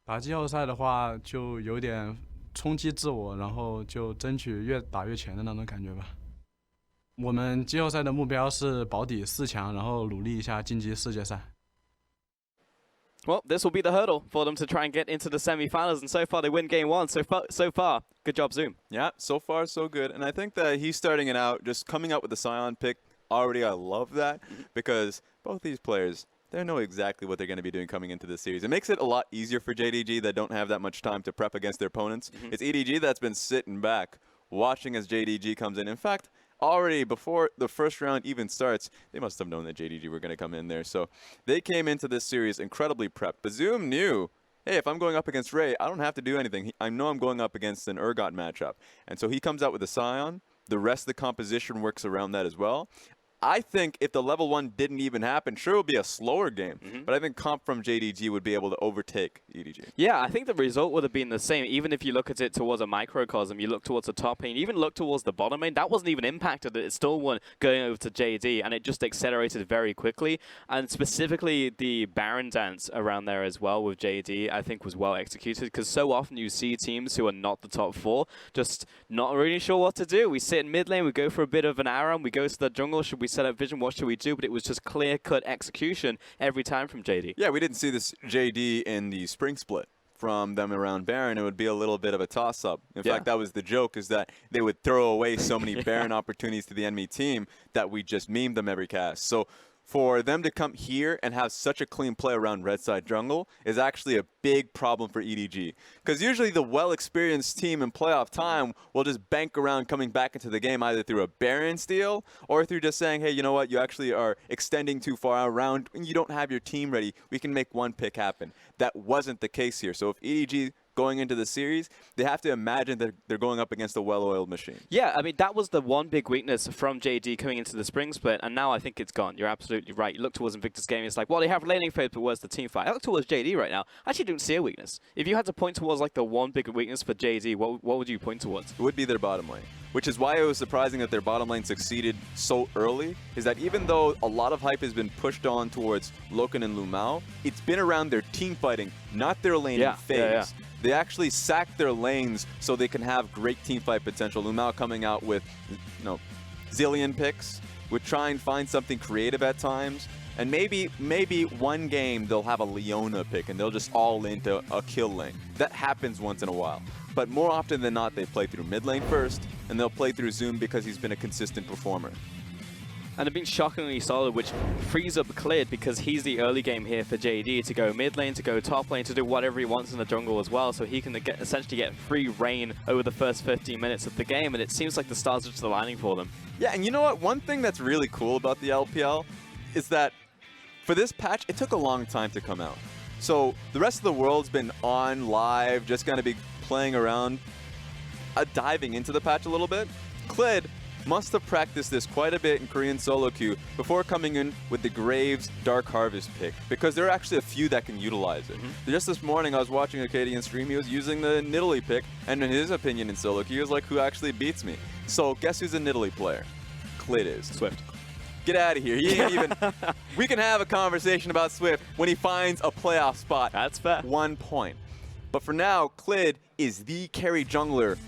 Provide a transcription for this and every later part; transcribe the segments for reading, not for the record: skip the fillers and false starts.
打季后赛的话，就有点冲击自我，然后就争取越打越前的那种感觉吧。我们季后赛的目标是保底4强，然后努力一下晋级世界赛。Well, this will be the hurdle for them to try and get into the semi-finals, and so far they win game 1. So far, good job, Zoom. Yeah, so far so good. And I think that he's starting it out, just coming up with the Scion pick. Already, I love that because both these players, they know exactly what they're going to be doing coming into this series. It makes it a lot easier for JDG that don't have that much time to prep against their opponents. It's EDG that's been sitting back, watching as JDG comes in. In fact, already before the first round even starts, they must have known that JDG were going to come in there. So they came into this series incredibly prepped. But Zoom knew, hey, if I'm going up against Ray, I don't have to do anything. I know I'm going up against an Urgot matchup. And so he comes out with a Scion. The rest of the composition works around that as well. I think if the level 1 didn't even happen, sure it would be a slower game, but I think comp from JDG would be able to overtake EDG. Yeah, I think the result would have been the same. Even if you look at it towards a microcosm, you look towards the top lane, even look towards the bottom lane, that wasn't even impacted. It still won going over to JD, and it just accelerated very quickly. And specifically the Baron dance around there as well with JD, I think was well executed, because so often you see teams who are not the top 4 just not really sure what to do. We sit in mid lane, we go for a bit of an Aram, we go to the jungle, should we set up vision, what should we do? But it was just clear-cut execution every time from JD. Yeah, we didn't see this JD in the spring split from them around Baron. It would be a little bit of a toss-up. In fact, that was the joke, is that they would throw away so many Baron opportunities to the enemy team that we just memed them every cast. So for them to come here and have such a clean play around red side jungle is actually a big problem for EDG. Because usually the well-experienced team in playoff time will just bank around coming back into the game either through a Baron steal or through just saying, hey, you know what, you actually are extending too far around and you don't have your team ready. We can make one pick happen. That wasn't the case here. So if EDG going into the series, they have to imagine that they're going up against a well-oiled machine. Yeah, I mean, that was the one big weakness from JD coming into the spring split, and now I think it's gone. You're absolutely right. You look towards Invictus Gaming, it's like, well, they have laning phase, but where's the team fight? I look towards JD right now. I actually don't see a weakness. If you had to point towards like the one big weakness for JD, what would you point towards? It would be their bottom lane, which is why it was surprising that their bottom lane succeeded so early, is that even though a lot of hype has been pushed on towards Loken and Lumao, it's been around their team fighting, not their laning phase. They actually sack their lanes so they can have great teamfight potential. Lumao coming out with, zillion picks, would try and find something creative at times, and maybe one game they'll have a Leona pick and they'll just all into a kill lane. That happens once in a while. But more often than not, they play through mid lane first, and they'll play through Zoom because he's been a consistent performer. And they've been shockingly solid, which frees up Clid because he's the early game here for JD to go mid lane, to go top lane, to do whatever he wants in the jungle as well, so he can essentially get free reign over the first 15 minutes of the game, and it seems like the stars are just aligning for them. Yeah, and you know what? One thing that's really cool about the LPL is that for this patch, it took a long time to come out. So the rest of the world's been on live, just going to be playing around, diving into the patch a little bit. Clid must have practiced this quite a bit in Korean solo queue before coming in with the Graves Dark Harvest pick, because there are actually a few that can utilize it. Just this morning I was watching a Acadian stream, he was using the Nidalee pick, and in his opinion in solo queue, he was like, who actually beats me? So guess who's a Nidalee player? Clid is. Swift. Get out of here. He ain't even... We can have a conversation about Swift when he finds a playoff spot. That's fair. 1 point. But for now, Clid is the carry jungler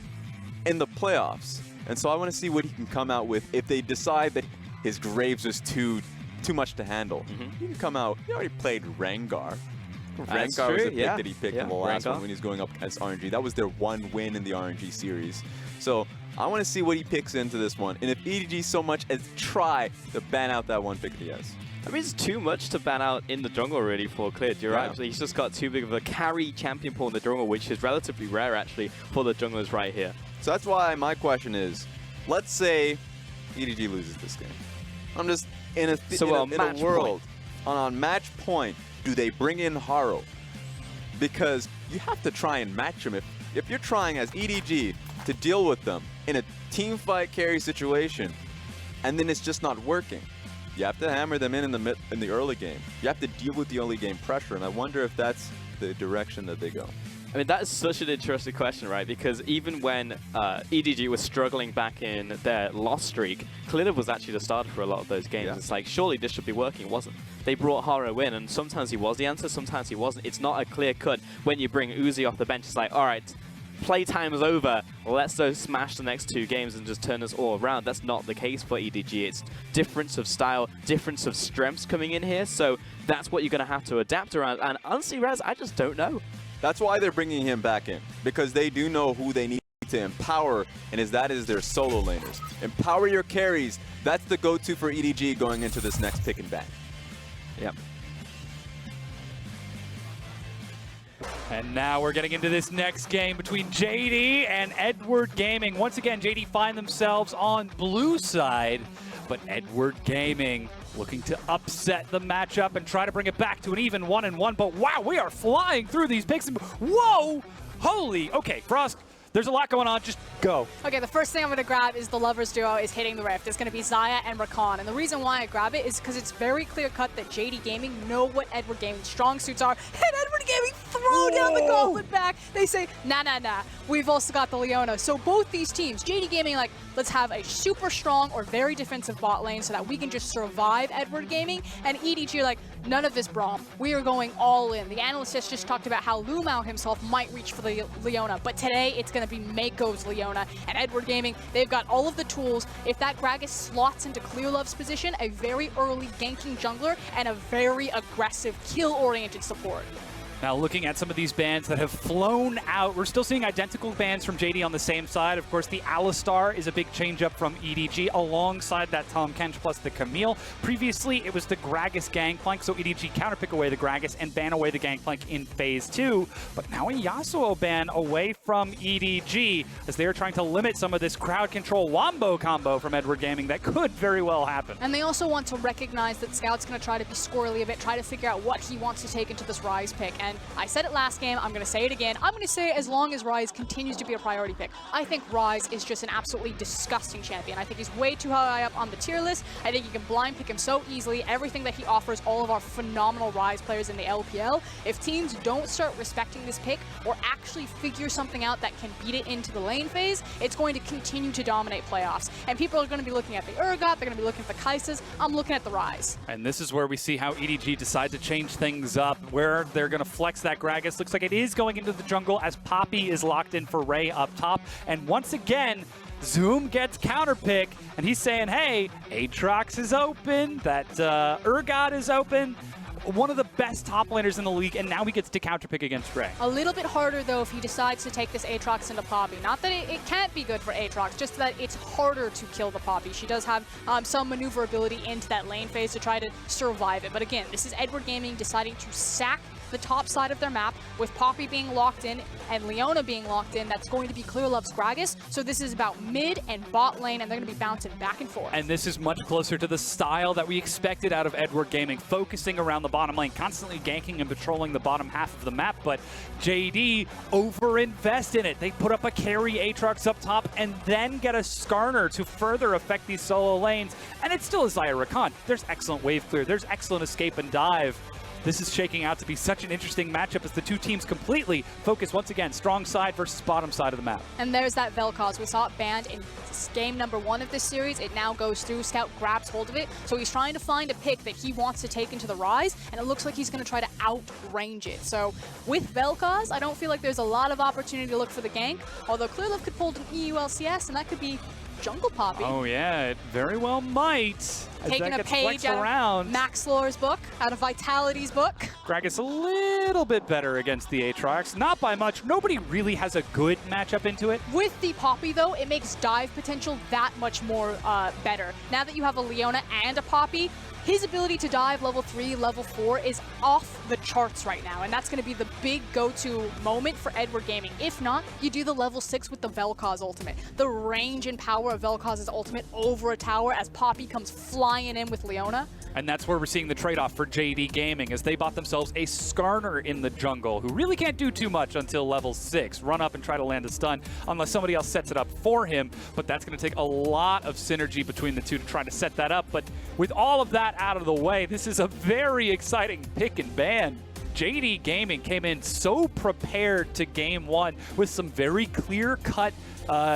in the playoffs. And so I want to see what he can come out with if they decide that his Graves was too much to handle. He can come out. He already played Rengar. Rengar was a pick that he picked in the last one when he was going up against RNG. That was their one win in the RNG series. So I want to see what he picks into this one. And if EDG so much as try to ban out that one pick that he has. I mean, it's too much to ban out in the jungle, really, for Clid. You're right. He's just got too big of a carry champion pool in the jungle, which is relatively rare, actually, for the junglers right here. So that's why my question is, let's say EDG loses this game. I'm just in a world. On match point, do they bring in Haro? Because you have to try and match him. If you're trying as EDG to deal with them in a team fight carry situation, and then it's just not working, you have to hammer them in the early game. You have to deal with the early game pressure, and I wonder if that's the direction that they go. I mean, that is such an interesting question, right? Because even when EDG was struggling back in their loss streak, Cliniv was actually the starter for a lot of those games. Yeah. It's like, surely this should be working. It wasn't. They brought Haro in, and sometimes he was the answer, sometimes he wasn't. It's not a clear cut when you bring Uzi off the bench. It's like, all right, playtime is over. Let's go smash the next 2 games and just turn us all around. That's not the case for EDG. It's difference of style, difference of strengths coming in here. So that's what you're going to have to adapt around. And honestly, Raz, I just don't know. That's why they're bringing him back in, because they do know who they need to empower, and that is their solo laners. Empower your carries. That's the go-to for EDG going into this next pick and ban. Yep. And now we're getting into this next game between JD and Edward Gaming. Once again, JD find themselves on blue side, but Edward Gaming looking to upset the matchup and try to bring it back to an even 1-1. But wow, we are flying through these picks. Whoa! Holy, okay, Frost, there's a lot going on, just go. Okay, the first thing I'm going to grab is the Lovers duo is hitting the Rift. It's going to be Xayah and Rakan. And the reason why I grab it is because it's very clear cut that JD Gaming know what Edward Gaming's strong suits are. And Edward Gaming throw down the gauntlet back. They say, nah. We've also got the Leona. So both these teams, JD Gaming like, let's have a super strong or very defensive bot lane so that we can just survive Edward Gaming. And EDG are like, none of this Braum. We are going all in. The analyst has just talked about how Lumao himself might reach for the Leona, but today it's going to be Mako's Leona. And Edward Gaming, they've got all of the tools. If that Gragas slots into Clearlove's position, a very early ganking jungler and a very aggressive kill-oriented support. Now looking at some of these bans that have flown out, we're still seeing identical bans from JD on the same side. Of course, the Alistar is a big change up from EDG alongside that Tahm Kench plus the Camille. Previously, it was the Gragas Gangplank, so EDG counterpick away the Gragas and ban away the Gangplank in phase 2. But now a Yasuo ban away from EDG as they're trying to limit some of this crowd control wombo combo from Edward Gaming that could very well happen. And they also want to recognize that Scout's going to try to be squirrely a bit, try to figure out what he wants to take into this Ryze pick. And I said it last game, I'm going to say it again. I'm going to say it as long as Ryze continues to be a priority pick. I think Ryze is just an absolutely disgusting champion. I think he's way too high up on the tier list. I think you can blind pick him so easily. Everything that he offers all of our phenomenal Ryze players in the LPL. If teams don't start respecting this pick or actually figure something out that can beat it into the lane phase, it's going to continue to dominate playoffs. And people are going to be looking at the Urgot, they're going to be looking at the Kaisas. I'm looking at the Ryze. And this is where we see how EDG decide to change things up, where they're going to flex that Gragas. Looks like it is going into the jungle as Poppy is locked in for Ray up top. And once again, Zoom gets counterpick, and he's saying, hey, Aatrox is open, that Urgot is open. One of the best top laners in the league, and now he gets to counterpick against Ray. A little bit harder, though, if he decides to take this Aatrox into Poppy. Not that it can't be good for Aatrox, just that it's harder to kill the Poppy. She does have some maneuverability into that lane phase to try to survive it. But again, this is Edward Gaming deciding to sack the top side of their map with Poppy being locked in and Leona being locked in. That's going to be Clearlove's Gragas. So this is about mid and bot lane, and they're going to be bouncing back and forth. And this is much closer to the style that we expected out of Edward Gaming, focusing around the bottom lane, constantly ganking and patrolling the bottom half of the map. But JD overinvest in it. They put up a carry Aatrox up top and then get a Skarner to further affect these solo lanes. And it's still a Xayah Rakan. There's excellent wave clear. There's excellent escape and dive. This is shaking out to be such an interesting matchup as the two teams completely focus once again, strong side versus bottom side of the map. And there's that Vel'Koz. We saw it banned in game number 1 of this series. It now goes through. Scout grabs hold of it. So he's trying to find a pick that he wants to take into the Ryze, and it looks like he's going to try to outrange it. So with Vel'Koz, I don't feel like there's a lot of opportunity to look for the gank, although Clearlove could pull an EU LCS, and that could be Jungle Poppy. Oh yeah, it very well might. Taking a page out of Max Lore's book, out of Vitality's book. Gragas a little bit better against the Aatrox, not by much. Nobody really has a good matchup into it. With the Poppy though, it makes dive potential that much more better. Now that you have a Leona and a Poppy, his ability to dive level 3, level 4 is off the charts right now, and that's going to be the big go-to moment for Edward Gaming. If not, you do the level 6 with the Vel'Koz ultimate. The range and power of Vel'Koz's ultimate over a tower as Poppy comes flying in with Leona. And that's where we're seeing the trade-off for JD Gaming as they bought themselves a Skarner in the jungle who really can't do too much until level 6. Run up and try to land a stun unless somebody else sets it up for him, but that's going to take a lot of synergy between the two to try to set that up. But with all of that out of the way, this is a very exciting pick and ban. JD Gaming came in so prepared to game one with some very clear-cut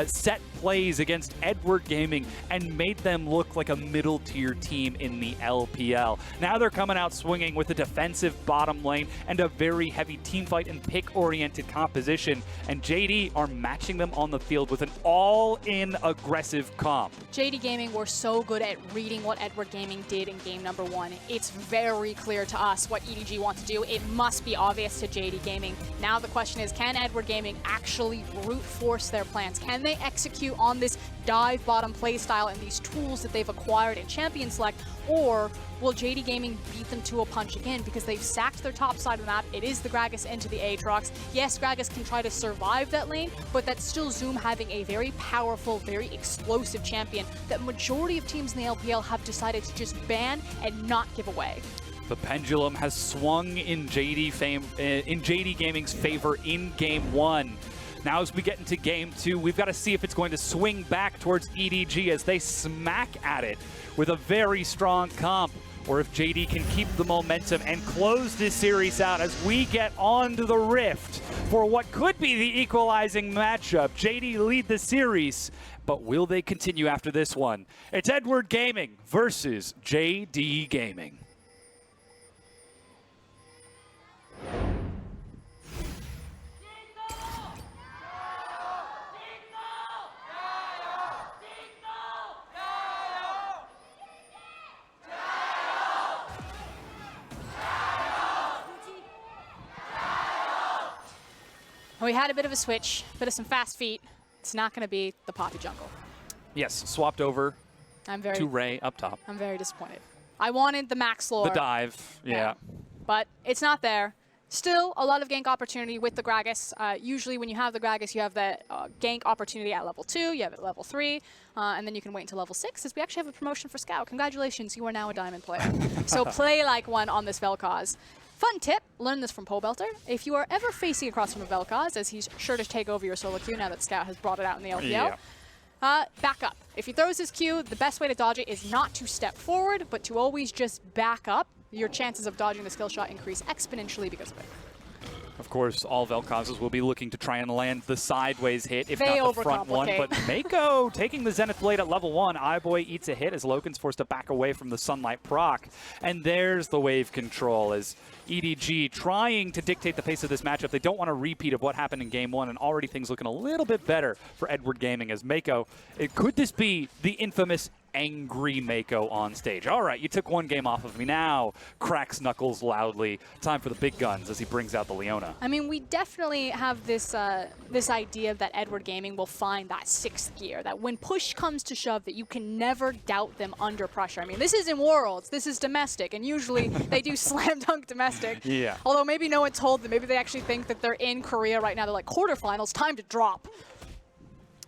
set plays against Edward Gaming and made them look like a middle-tier team in the LPL. Now they're coming out swinging with a defensive bottom lane and a very heavy team fight and pick-oriented composition, and JD are matching them on the field with an all-in aggressive comp. JD Gaming were so good at reading what Edward Gaming did in game number one. It's very clear to us what EDG want to do. It must be obvious to JD Gaming. Now the question is, can Edward Gaming actually brute force their plans? Can they execute on this dive bottom playstyle and these tools that they've acquired in Champion Select, or will JD Gaming beat them to a punch again because they've sacked their top side of the map? It is the Gragas into the Aatrox. Yes, Gragas can try to survive that lane, but that's still Zoom having a very powerful, very explosive champion that majority of teams in the LPL have decided to just ban and not give away. The pendulum has swung in JD Gaming's favor in game one. Now as we get into game two, we've got to see if it's going to swing back towards EDG as they smack at it with a very strong comp, or if JD can keep the momentum and close this series out as we get onto the rift for what could be the equalizing matchup. JD lead the series, but will they continue after this one? It's Edward Gaming versus JD Gaming. We had a bit of a switch, bit of some fast feet. It's not going to be the Poppy jungle. Yes, swapped over to Ray up top. I'm very disappointed. I wanted the max lore. The dive, yeah. But it's not there. Still, a lot of gank opportunity with the Gragas. Usually when you have the Gragas, you have that gank opportunity at level 2, you have it at level 3, and then you can wait until level 6, as we actually have a promotion for Scout. Congratulations, you are now a Diamond player. So play like one on this Vel'Koz. Fun tip, learn this from Pobelter. If you are ever facing across from a Vel'Koz, as he's sure to take over your solo queue now that Scout has brought it out in the LPL, back up. If he throws his Q, the best way to dodge it is not to step forward, but to always just back up. Your chances of dodging the skill shot increase exponentially because of it. Of course, all Vel'Kozes will be looking to try and land the sideways hit, if not the front one. But Mako taking the Zenith Blade at level 1. iBoy eats a hit as Loken's forced to back away from the Sunlight proc. And there's the wave control as EDG trying to dictate the pace of this matchup. They don't want a repeat of what happened in game 1, and already things looking a little bit better for Edward Gaming as Mako. Could this be the infamous angry Mako on stage? All right, you took one game off of me. Now cracks knuckles loudly. Time for the big guns as he brings out the Leona. I mean, we definitely have this this idea that Edward Gaming will find that 6th gear, that when push comes to shove, that you can never doubt them under pressure. I mean, this is in Worlds, this is domestic, and usually they do slam dunk domestic. Yeah. Although maybe no one told them, maybe they actually think that they're in Korea right now. They're like, quarterfinals, time to drop.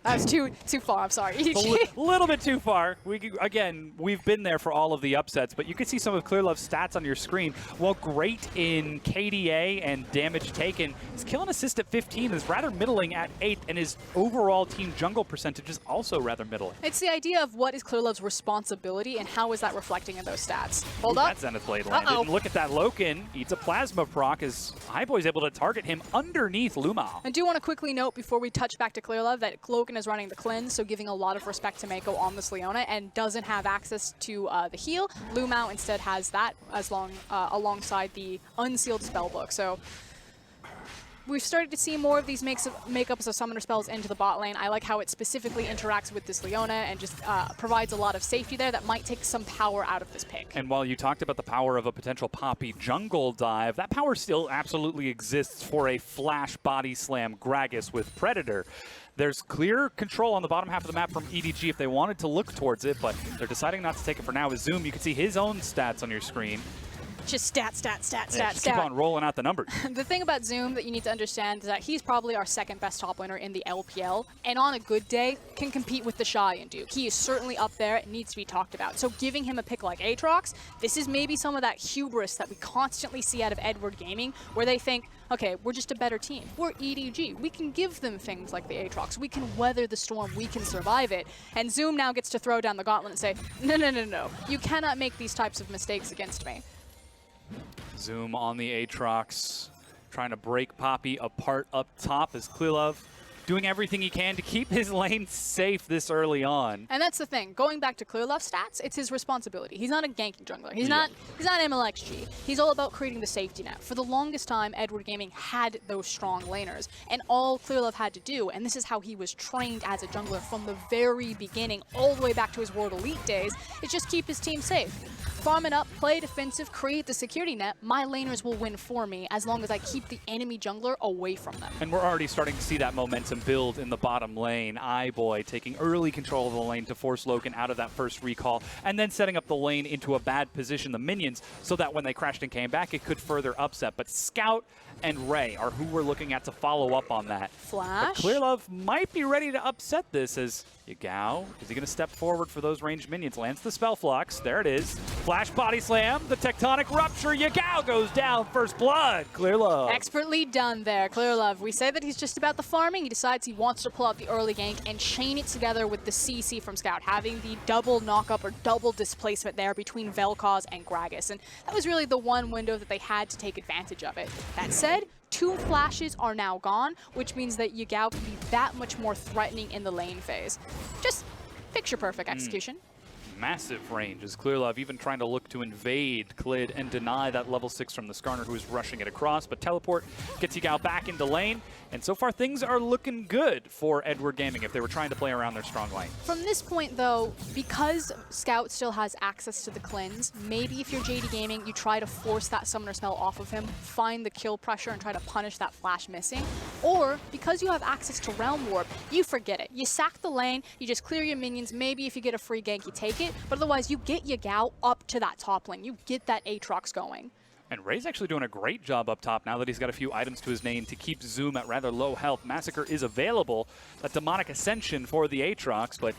That was too far, I'm sorry. A little bit too far. Again, we've been there for all of the upsets, but you can see some of Clearlove's stats on your screen. While great in KDA and damage taken, his kill and assist at 15 is rather middling at 8, and his overall team jungle percentage is also rather middling. It's the idea of what is Clearlove's responsibility and how is that reflecting in those stats. Hold up. That Zenith Blade landed. And look at that Loken. Eats a plasma proc as iBoy's able to target him underneath Lumao. I do want to quickly note before we touch back to Clearlove that Loken is running the cleanse, so giving a lot of respect to Mako on this Leona, and doesn't have access to the heal. Lumao instead has that alongside the unsealed spellbook. So we've started to see more of these makeups of summoner spells into the bot lane. I like how it specifically interacts with this Leona and just provides a lot of safety there that might take some power out of this pick. And while you talked about the power of a potential Poppy jungle dive, that power still absolutely exists for a flash body slam Gragas with Predator. There's clear control on the bottom half of the map from EDG if they wanted to look towards it, but they're deciding not to take it for now. With Zoom, you can see his own stats on your screen. Just stat. Keep on rolling out the numbers. The thing about Zoom that you need to understand is that he's probably our 2nd best top laner in the LPL, and on a good day can compete with the Shy and Duke. He is certainly up there. It needs to be talked about. So giving him a pick like Aatrox, this is maybe some of that hubris that we constantly see out of Edward Gaming, where they think, okay, we're just a better team. We're EDG. We can give them things like the Aatrox. We can weather the storm. We can survive it. And Zoom now gets to throw down the gauntlet and say, no. You cannot make these types of mistakes against me. Zoom on the Aatrox, trying to break Poppy apart up top as ClearLove doing everything he can to keep his lane safe this early on. And that's the thing. Going back to ClearLove's stats, it's his responsibility. He's not a ganking jungler. He's not MLXG. He's all about creating the safety net. For the longest time, Edward Gaming had those strong laners. And all ClearLove had to do, and this is how he was trained as a jungler from the very beginning, all the way back to his World Elite days, is just keep his team safe. Farm it up, play defensive, create the security net. My laners will win for me as long as I keep the enemy jungler away from them. And we're already starting to see that momentum build in the bottom lane. iBoy taking early control of the lane to force Logan out of that first recall, and then setting up the lane into a bad position, the minions, so that when they crashed and came back, it could further upset. But Scout and Ray are who we're looking at to follow up on that. Flash. But ClearLove might be ready to upset this as Yagao, is he going to step forward for those ranged minions? Lands the Spell Flux. There it is. Flash body slam. The tectonic rupture. Yagao goes down. First blood. ClearLove. Expertly done there, ClearLove. We say that he's just about the farming. He decides he wants to pull out the early gank and chain it together with the CC from Scout, having the double knockup or double displacement there between Vel'Koz and Gragas. And that was really the one window that they had to take advantage of it. That said, 2 flashes are now gone, which means that Yagao can be that much more threatening in the lane phase. Just picture-perfect execution. Massive range as ClearLove even trying to look to invade Clid and deny that level 6 from the Skarner, who is rushing it across, but teleport gets Yagao back into lane, and so far things are looking good for Edward Gaming if they were trying to play around their strong lane. From this point though, because Scout still has access to the cleanse, maybe if you're JD Gaming, you try to force that summoner spell off of him, find the kill pressure and try to punish that flash missing, or because you have access to Realm Warp, you forget it. You sack the lane, you just clear your minions, maybe if you get a free gank you take it, but otherwise you get Yagao up to that top lane. You get that Aatrox going. And Ray's actually doing a great job up top now that he's got a few items to his name to keep Zoom at rather low health. Massacre is available, that demonic ascension for the Aatrox, but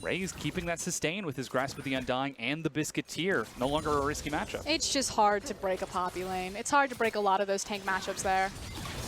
Ray's keeping that sustain with his Grasp of the Undying and the Biscuiteer. No longer a risky matchup. It's just hard to break a Poppy lane. It's hard to break a lot of those tank matchups there.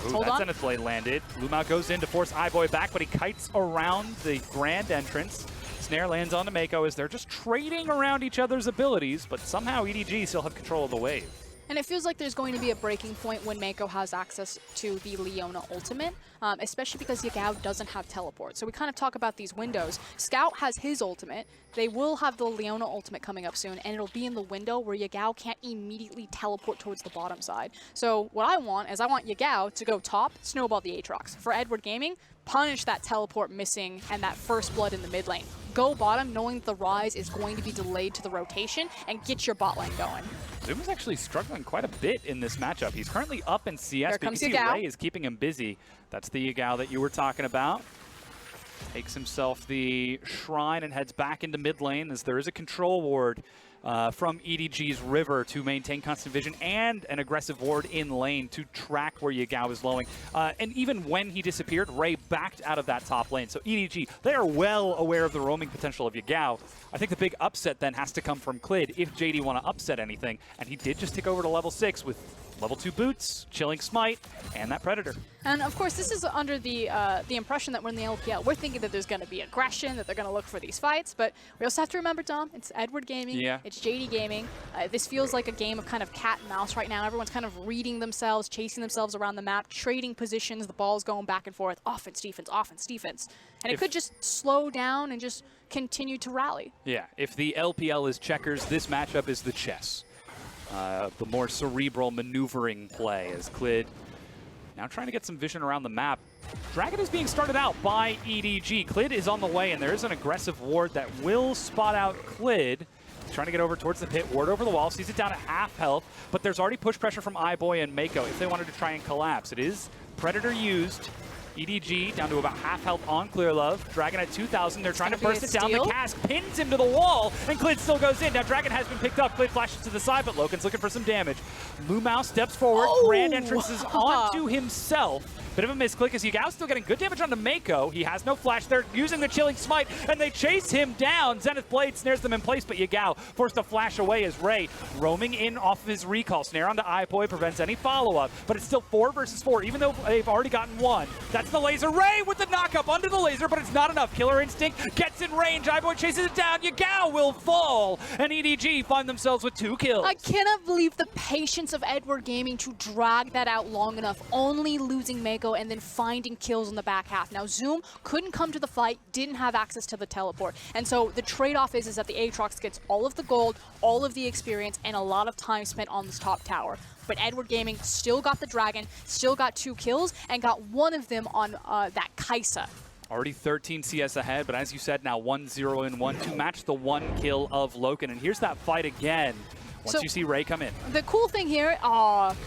Ooh, that Zenith Blade landed. Lumao goes in to force iBoy back, but he kites around the grand entrance. Snare lands on to Mako as they're just trading around each other's abilities, but somehow EDG still have control of the wave. And it feels like there's going to be a breaking point when Mako has access to the Leona ultimate, especially because Yagao doesn't have teleport. So we kind of talk about these windows. Scout has his ultimate. They will have the Leona ultimate coming up soon, and it'll be in the window where Yagao can't immediately teleport towards the bottom side. So what I want is I want Yagao to go top, snowball the Aatrox. For Edward Gaming, punish that teleport missing and that first blood in the mid lane. Go bottom knowing that the rise is going to be delayed to the rotation and get your bot lane going. Zoom is actually struggling quite a bit in this matchup. He's currently up in CS, Here but you comes can see Yagao. Ray is keeping him busy. That's the Yagao that you were talking about. Takes himself the Shrine and heads back into mid lane as there is a control ward from EDG's River to maintain constant vision and an aggressive ward in lane to track where Yagao is lowing. And even when he disappeared, Ray backed out of that top lane. So EDG, they are well aware of the roaming potential of Yagao. I think the big upset then has to come from Clid if JD want to upset anything. And he did just tick over to level 6 with level 2 boots, chilling smite, and that Predator. And of course, this is under the impression that we're in the LPL. We're thinking that there's going to be aggression, that they're going to look for these fights. But we also have to remember, Dom, it's Edward Gaming, it's JD Gaming. This feels like a game of kind of cat and mouse right now. Everyone's kind of reading themselves, chasing themselves around the map, trading positions, the ball's going back and forth, offense, defense, offense, defense. And it could just slow down and just continue to rally. Yeah, if the LPL is checkers, this matchup is the chess. The more cerebral maneuvering play as Clid now trying to get some vision around the map. Dragon is being started out by EDG. Clid is on the way, and there is an aggressive ward that will spot out Clid. He's trying to get over towards the pit, ward over the wall, sees it down at half health, but there's already push pressure from iBoy and Mako if they wanted to try and collapse. It is Predator used. EDG down to about half health on ClearLove. Dragon at 2,000. They're trying to burst it down. The cask pins him to the wall, and Clid still goes in. Now Dragon has been picked up. Clid flashes to the side, but Logan's looking for some damage. Lumao steps forward. Grand entrance is onto himself. Bit of a misclick as Yagao's still getting good damage onto Mako. He has no flash. They're using the Chilling Smite, and they chase him down. Zenith Blade snares them in place, but Yagao forced to flash away as Ray roaming in off of his recall. Snare onto iBoy prevents any follow-up, but it's still 4 versus 4, even though they've already gotten 1. That's the laser. Ray with the knock-up under the laser, but it's not enough. Killer Instinct gets in range. iBoy chases it down. Yagao will fall, and EDG find themselves with 2 kills. I cannot believe the patience of Edward Gaming to drag that out long enough, only losing Mako and then finding kills in the back half. Now, Zoom couldn't come to the fight, didn't have access to the teleport, and so the trade-off is that the Aatrox gets all of the gold, all of the experience, and a lot of time spent on this top tower. But Edward Gaming still got the Dragon, still got 2 kills, and got one of them on that Kai'Sa. Already 13 CS ahead, but as you said, now 1-0 and 1 to match the 1 kill of Loken. And here's that fight again. Once you see Ray come in. The cool thing here,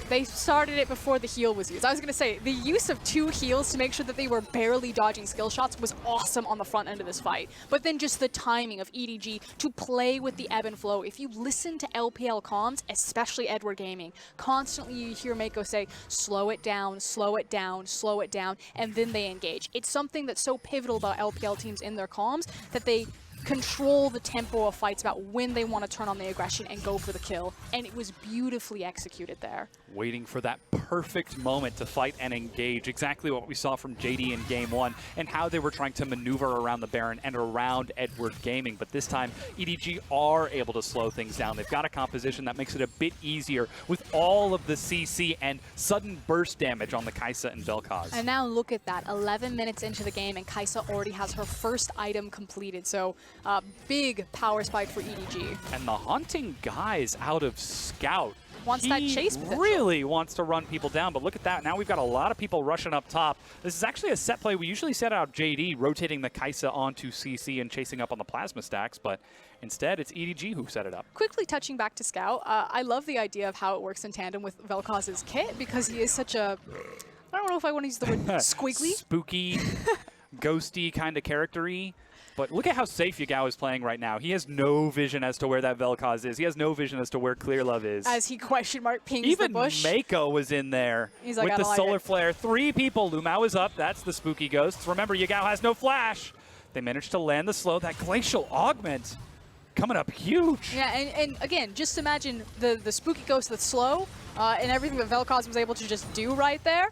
they started it before the heal was used. I was going to say, the use of 2 heals to make sure that they were barely dodging skill shots was awesome on the front end of this fight. But then just the timing of EDG to play with the ebb and flow. If you listen to LPL comms, especially Edward Gaming, constantly you hear Mako say, slow it down, slow it down, slow it down, and then they engage. It's something that's so pivotal about LPL teams in their comms that they control the tempo of fights about when they want to turn on the aggression and go for the kill. And it was beautifully executed there. Waiting for that perfect moment to fight and engage. Exactly what we saw from JD in Game 1 and how they were trying to maneuver around the Baron and around Edward Gaming. But this time, EDG are able to slow things down. They've got a composition that makes it a bit easier with all of the CC and sudden burst damage on the Kai'Sa and Vel'Koz. And now look at that. 11 minutes into the game and Kai'Sa already has her first item completed. So big power spike for EDG. And the Haunting Guy's out of Scout. Wants that chase potential. Really wants to run people down, but look at that. Now we've got a lot of people rushing up top. This is actually a set play. We usually set out JD, rotating the Kai'Sa onto CC and chasing up on the plasma stacks, but instead it's EDG who set it up. Quickly touching back to Scout, I love the idea of how it works in tandem with Vel'Koz's kit because he is such a, I don't know if I want to use the word squiggly. Spooky, ghosty kind of character-y. But look at how safe Yagao is playing right now. He has no vision as to where that Vel'Koz is. He has no vision as to where Clear Love is. As he question mark pings even the bush. Even Mako was in there He's like, with the solar flare. 3 people. Lumao is up. That's the spooky ghosts. Remember, Yagao has no flash. They managed to land the slow. That glacial augment coming up huge. Yeah, and again, just imagine the spooky ghost that's slow and everything that Vel'Koz was able to just do right there.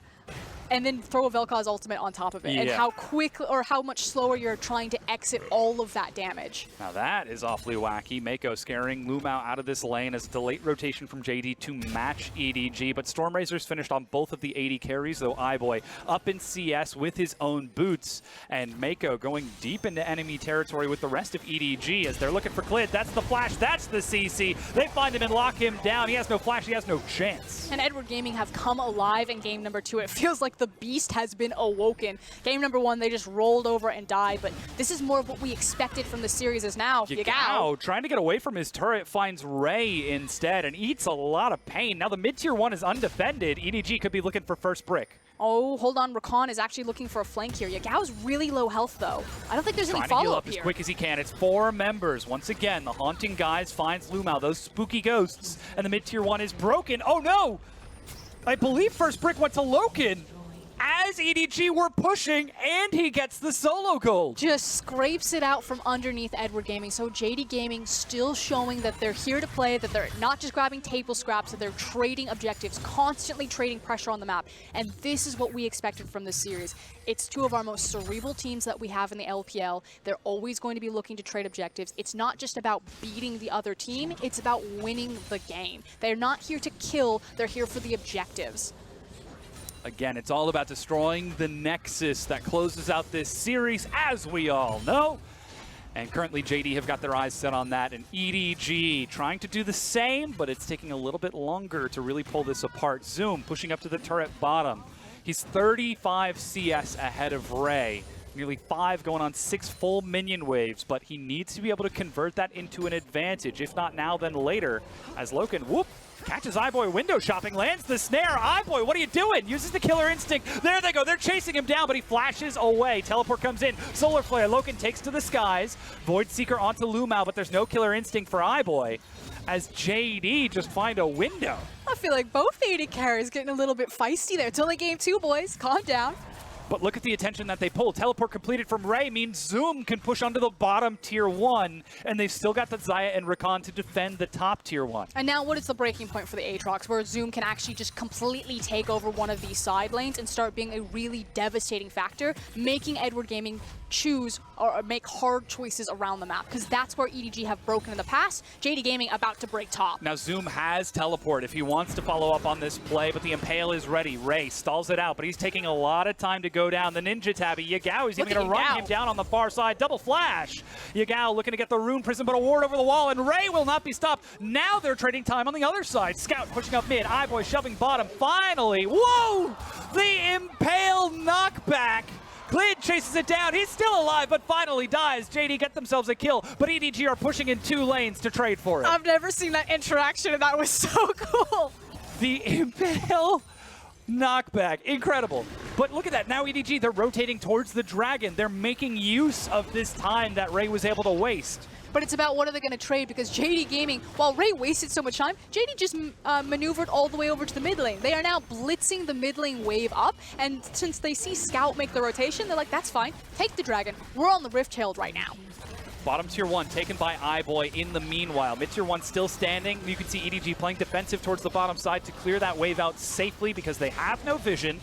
And then throw a Vel'Koz ultimate on top of it, and how quick or how much slower you're trying to exit all of that damage. Now that is awfully wacky. Mako scaring Lumao out of this lane as a delayed rotation from JD to match EDG, but Stormrazor's finished on both of the 80 carries, though iBoy up in CS with his own boots, and Mako going deep into enemy territory with the rest of EDG as they're looking for Clid. That's the flash, that's the CC. They find him and lock him down. He has no flash, he has no chance. And Edward Gaming have come alive in game number 2. It feels like the beast has been awoken. Game number 1, they just rolled over and died, but this is more of what we expected from the series as now. Yagao trying to get away from his turret finds Ray instead and eats a lot of pain. Now the mid-tier 1 is undefended. EDG could be looking for first brick. Oh, hold on. Rakan is actually looking for a flank here. Yagao's really low health, though. I don't think there's any follow-up here. As quick as he can. It's 4 members. Once again, the Haunting Guys finds Lumao, those spooky ghosts, and the mid-tier 1 is broken. Oh, no! I believe first brick went to Loken as EDG were pushing, and he gets the solo gold. Just scrapes it out from underneath Edward Gaming. So JD Gaming still showing that they're here to play, that they're not just grabbing table scraps, that they're trading objectives, constantly trading pressure on the map. And this is what we expected from this series. It's 2 of our most cerebral teams that we have in the LPL. They're always going to be looking to trade objectives. It's not just about beating the other team, it's about winning the game. They're not here to kill, they're here for the objectives. Again, it's all about destroying the nexus that closes out this series, as we all know. And currently, JD have got their eyes set on that. And EDG trying to do the same, but it's taking a little bit longer to really pull this apart. Zoom pushing up to the turret bottom. He's 35 CS ahead of Ray. Nearly 5 going on 6 full minion waves, but he needs to be able to convert that into an advantage. If not now, then later. As Loken, whoop, catches iBoy window shopping, lands the snare. iBoy, what are you doing? Uses the killer instinct. There they go. They're chasing him down, but he flashes away. Teleport comes in. Solar flare. Loken takes to the skies. Void Seeker onto Lumao, but there's no killer instinct for iBoy. as JD just find a window. I feel like both AD carries getting a little bit feisty there. It's only game 2, boys. Calm down. But look at the attention that they pull. Teleport completed from Ray means Zoom can push onto the bottom tier 1, and they've still got the Xayah and Rakan to defend the top tier 1. And now what is the breaking point for the Aatrox, where Zoom can actually just completely take over one of these side lanes and start being a really devastating factor, making Edward Gaming choose or make hard choices around the map, because that's where EDG have broken in the past. JD Gaming about to break top. Now Zoom has teleport if he wants to follow up on this play, but the Impale is ready. Ray stalls it out, but he's taking a lot of time to go down. The Ninja Tabby, Yagao is even going to run him down on the far side. Double flash. Yagao looking to get the Rune Prism, but a ward over the wall, and Ray will not be stopped. Now they're trading time on the other side. Scout pushing up mid. iBoy shoving bottom. Finally, whoa! The Impale knockback. Glid chases it down. He's still alive, but finally dies. JD get themselves a kill, but EDG are pushing in 2 lanes to trade for it. I've never seen that interaction, and that was so cool. The Impale knockback. Incredible. But look at that. Now EDG, they're rotating towards the Dragon. They're making use of this time that Ray was able to waste. But it's about what are they going to trade, because JD Gaming, while Ray wasted so much time, JD just maneuvered all the way over to the mid lane. They are now blitzing the mid lane wave up, and since they see Scout make the rotation, they're like, that's fine. Take the Dragon. We're on the Rift Herald right now. Bottom tier 1 taken by iBoy in the meanwhile. Mid tier 1 still standing. You can see EDG playing defensive towards the bottom side to clear that wave out safely because they have no vision.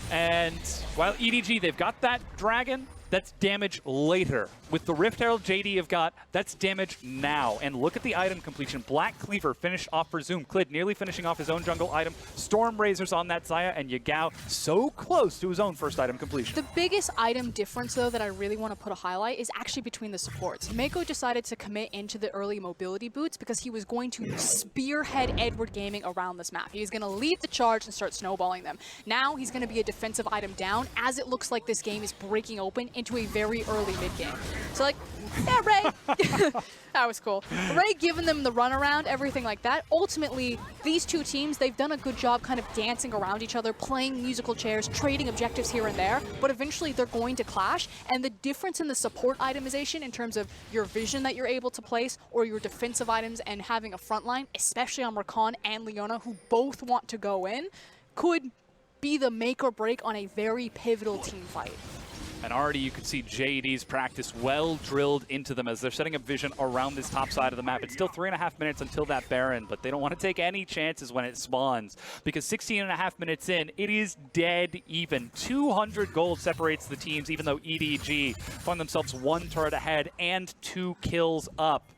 And while EDG, they've got that Dragon, that's damage later. With the Rift Herald JD have got, that's damage now. And look at the item completion. Black Cleaver finished off for Zoom. Clid nearly finishing off his own jungle item. Storm Razors on that Xayah, and Yagao so close to his own first item completion. The biggest item difference, though, that I really want to put a highlight is actually between the supports. Mako decided to commit into the early mobility boots because he was going to spearhead Edward Gaming around this map. He was going to lead the charge and start snowballing them. Now he's going to be a defensive item down, as it looks like this game is breaking open into a very early mid game. So like, yeah, Ray. That was cool. Ray giving them the runaround, everything like that. Ultimately, these two teams, they've done a good job kind of dancing around each other, playing musical chairs, trading objectives here and there, but eventually they're going to clash. And the difference in the support itemization in terms of your vision that you're able to place or your defensive items and having a front line, especially on Rakan and Leona, who both want to go in, could be the make or break on a very pivotal team fight. And already you can see JD's practice well drilled into them as they're setting up vision around this top side of the map. It's still 3.5 minutes until that Baron, but they don't want to take any chances when it spawns because 16.5 minutes in, it is dead even. 200 gold separates the teams, even though EDG find themselves 1 turret ahead and 2 kills up.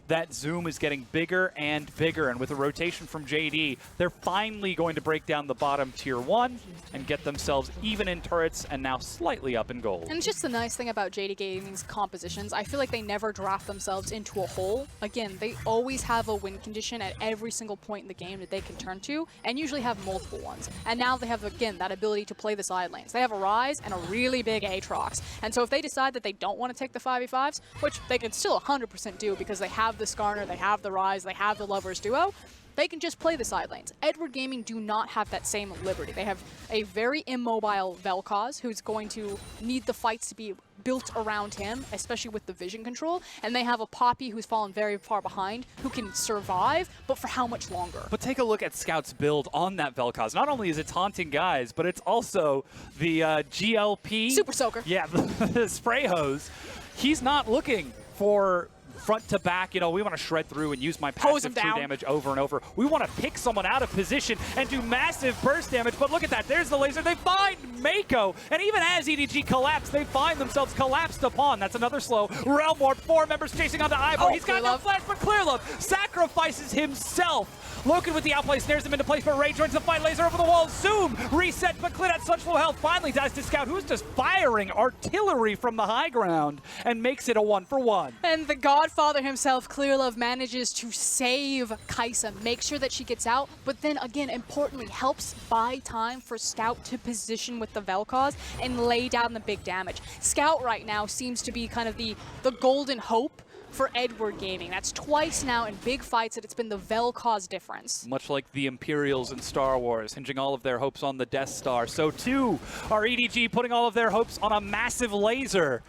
That Zoom is getting bigger and bigger, and with a rotation from JD, they're finally going to break down the bottom tier 1 and get themselves even in turrets and now slightly up in gold. And it's just the nice thing about JD Gaming's compositions. I feel like they never draft themselves into a hole. Again, they always have a win condition at every single point in the game that they can turn to, and usually have multiple ones. And now they have, again, that ability to play the side lanes. They have a Ryze and a really big Aatrox. And so if they decide that they don't want to take the 5v5s, which they can still 100% do because they have the Skarner, they have the Ryze, they have the Lovers duo, they can just play the side lanes. Edward Gaming do not have that same liberty. They have a very immobile Vel'Koz who's going to need the fights to be built around him, especially with the vision control. And they have a Poppy who's fallen very far behind, who can survive, but for how much longer? But take a look at Scout's build on that Vel'Koz. Not only is it taunting guys, but it's also the GLP. Super Soaker. Yeah, the spray hose. He's not looking for front to back, you know, we want to shred through and use my passive true damage over and over. We want to pick someone out of position and do massive burst damage, but look at that, there's the laser. They find Mako, and even as EDG collapse, they find themselves collapsed upon. That's another slow Realm Warp. 4 members chasing onto Ivor. He's got no flash, but Clearlove sacrifices himself. Loken with the outplay snares him into place, but Ray joins the fight. Laser over the wall. Zoom reset, but Clid at such low health finally dies to Scout, who's just firing artillery from the high ground and makes it a 1-for-1. And the Godfather himself, Clearlove, manages to save Kai'Sa, make sure that she gets out, but then again, importantly, helps buy time for Scout to position with the Vel'Koz and lay down the big damage. Scout right now seems to be kind of the golden hope for Edward Gaming. That's twice now in big fights that it's been the Vel'Koz difference. Much like the Imperials in Star Wars, hinging all of their hopes on the Death Star, so too are EDG putting all of their hopes on a massive laser.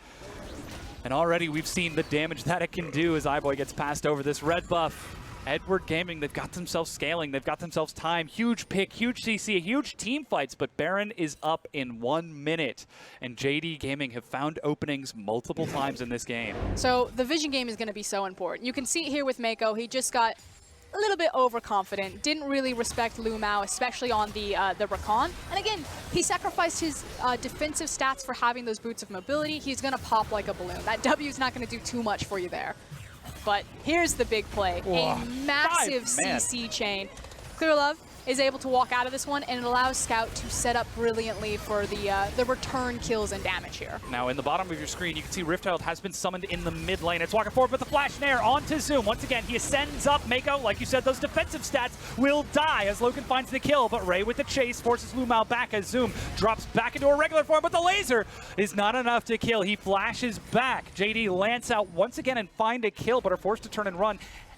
And already we've seen the damage that it can do as iBoy gets passed over. This red buff Edward Gaming, they've got themselves scaling, they've got themselves time, huge pick, huge CC, huge team fights, but Baron is up in 1 minute, and JD Gaming have found openings multiple times in this game. So the vision game is going to be so important. You can see it here with Mako. He just got a little bit overconfident, didn't really respect Lumao, especially on the Rakan. And again, he sacrificed his defensive stats for having those boots of mobility. He's going to pop like a balloon. That W is not going to do too much for you there. But here's the big play, a massive CC chain. Clearlove is able to walk out of this one, and it allows Scout to set up brilliantly for the return kills and damage here. Now in the bottom of your screen, you can see Riftchild has been summoned in the mid lane. It's walking forward with the flash nair onto Zoom. Once again, he ascends up. Mako, like you said, those defensive stats will die as Logan finds the kill, but Ray with the chase forces Lumao back as Zoom drops back into a regular form, but the laser is not enough to kill. He flashes back. JD lance out once again and find a kill, but are forced to turn and run.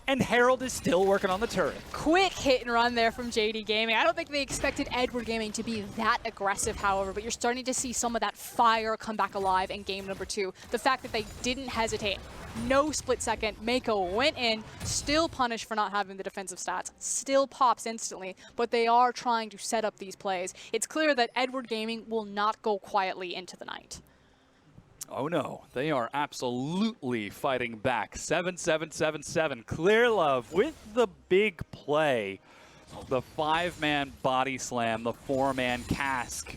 And Herald is still working on the turret. Quick hit and run there from JD Gaming. I don't think they expected Edward Gaming to be that aggressive, however, but you're starting to see some of that fire come back alive in game number 2. The fact that they didn't hesitate. No split second. Mako went in, still punished for not having the defensive stats, still pops instantly, but they are trying to set up these plays. It's clear that Edward Gaming will not go quietly into the night. Oh no, they are absolutely fighting back. 7-7-7-7. Clearlove with the big play. The 5-man body slam, the 4-man cask.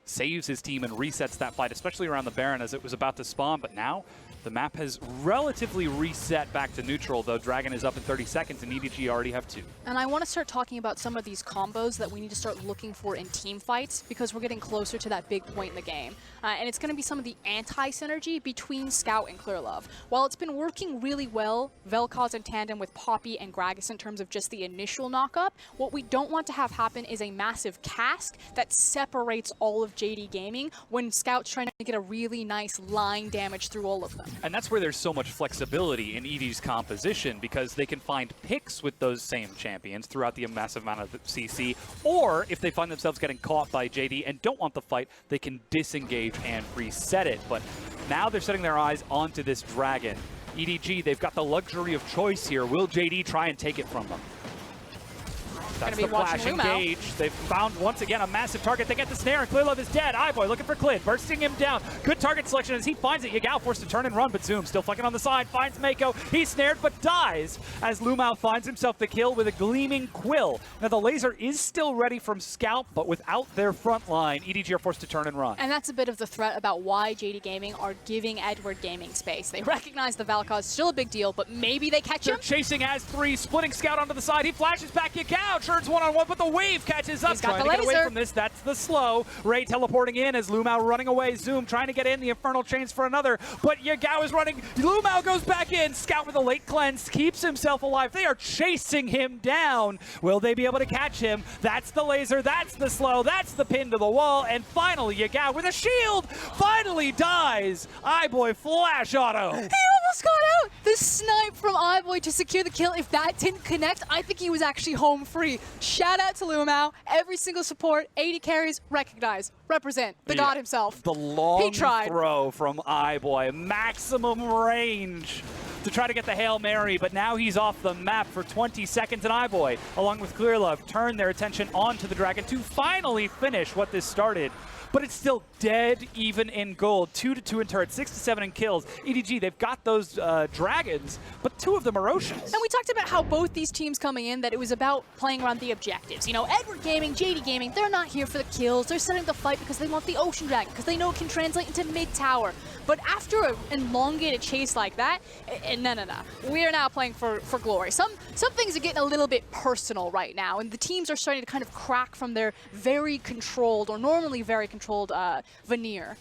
Saves his team and resets that fight, especially around the Baron as it was about to spawn. But now the map has relatively reset back to neutral, though Dragon is up in 30 seconds and EDG already have 2. And I want to start talking about some of these combos that we need to start looking for in team fights because we're getting closer to that big point in the game. And it's going to be some of the anti-synergy between Scout and Clearlove. While it's been working really well, Vel'Koz in tandem with Poppy and Gragas in terms of just the initial knock-up, what we don't want to have happen is a massive cask that separates all of JD Gaming when Scout's trying to get a really nice line damage through all of them. And that's where there's so much flexibility in EDG's composition because they can find picks with those same champions throughout the massive amount of CC, or if they find themselves getting caught by JD and don't want the fight, they can disengage and reset it. But now they're setting their eyes onto this Dragon. EDG, they've got the luxury of choice here. Will JD try and take it from them? That's the flash engage. They've found, once again, a massive target. They get the snare, and Clearlove is dead. Iboy looking for Clid, bursting him down. Good target selection as he finds it. Yagao forced to turn and run, but Zoom still flanking on the side. Finds Mako. He's snared, but dies as Lumao finds himself the kill with a gleaming quill. Now, the laser is still ready from Scout, but without their front line, EDG are forced to turn and run. And that's a bit of the threat about why JD Gaming are giving Edward Gaming space. They recognize the Vel'Koz, still a big deal, but maybe they catch him. They're chasing as 3, splitting Scout onto the side. He flashes back. Yagao turns one-on-one, but the wave catches up, trying to get away from this. That's the slow. Ray teleporting in as Lumao running away. Zoom trying to get in. The Infernal chains for another, but Yagao is running. Lumao goes back in. Scout with a late cleanse keeps himself alive. They are chasing him down. Will they be able to catch him? That's the laser. That's the slow. That's the pin to the wall. And finally, Yagao with a shield finally dies. Iboy flash auto. He almost got out. The snipe from Iboy to secure the kill. If that didn't connect, I think he was actually home free. Shout out to Lumao. Every single support, 80 carries, recognize, represent, the god himself. The long throw from Iboy, maximum range to try to get the Hail Mary, but now he's off the map for 20 seconds, and Iboy, along with Clearlove, turn their attention onto the Dragon to finally finish what this started. But it's still dead even in gold. 2-2 in turrets, 6-7 in kills. EDG, they've got those dragons, but 2 of them are oceans. And we talked about how both these teams coming in, that it was about playing around the objectives. You know, Edward Gaming, JD Gaming, they're not here for the kills. They're setting the fight because they want the ocean dragon, because they know it can translate into mid-tower. But after an elongated chase like that, no. We are now playing for glory. Some things are getting a little bit personal right now, and the teams are starting to kind of crack from their very controlled, or normally very controlled veneer.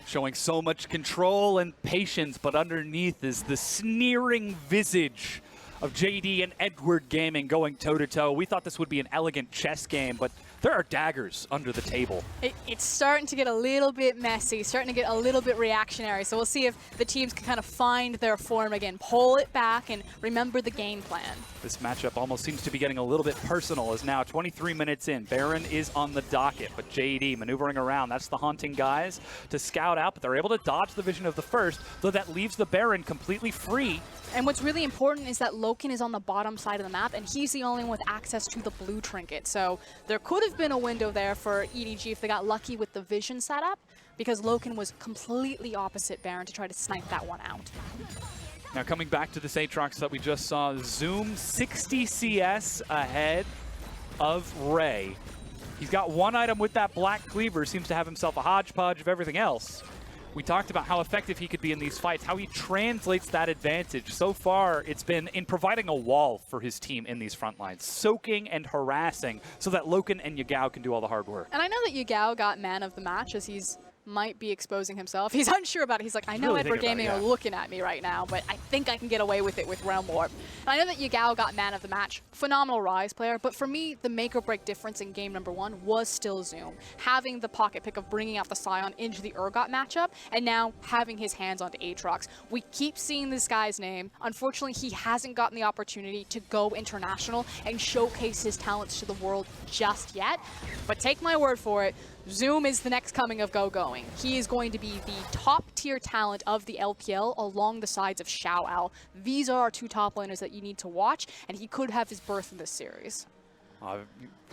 Showing so much control and patience, but underneath is the sneering visage of JD and Edward Gaming going toe-to-toe. We thought this would be an elegant chess game, but there are daggers under the table. It's starting to get a little bit messy, starting to get a little bit reactionary. So we'll see if the teams can kind of find their form again, pull it back, and remember the game plan. This matchup almost seems to be getting a little bit personal as now 23 minutes in. Baron is on the docket, but JD maneuvering around. That's the Haunting guys to scout out, but they're able to dodge the vision of the first, though that leaves the Baron completely free. And what's really important is that low Loken is on the bottom side of the map, and he's the only one with access to the blue trinket. So there could have been a window there for EDG if they got lucky with the vision setup, because Loken was completely opposite Baron to try to snipe that one out. Now coming back to this Aatrox that we just saw, Zoom 60 CS ahead of Ray. He's got one item with that black cleaver, seems to have himself a hodgepodge of everything else. We talked about how effective he could be in these fights, how he translates that advantage. So far, it's been in providing a wall for his team in these front lines, soaking and harassing so that Loken and Yagao can do all the hard work. And I know that Yagao got man of the match as he's might be exposing himself. He's unsure about it. He's like, I know Edward Gaming are looking at me right now, but I think I can get away with it with Realm Warp. And I know that Yagao got man of the match. Phenomenal Rise player, but for me, the make or break difference in game number 1 was still Zoom. Having the pocket pick of bringing out the Scion into the Urgot matchup, and now having his hands onto Aatrox. We keep seeing this guy's name. Unfortunately, he hasn't gotten the opportunity to go international and showcase his talents to the world just yet. But take my word for it, Zoom is the next coming of Go-Going. He is going to be the top-tier talent of the LPL along the sides of Xiao Al. These are our 2 top laners that you need to watch, and he could have his berth in this series.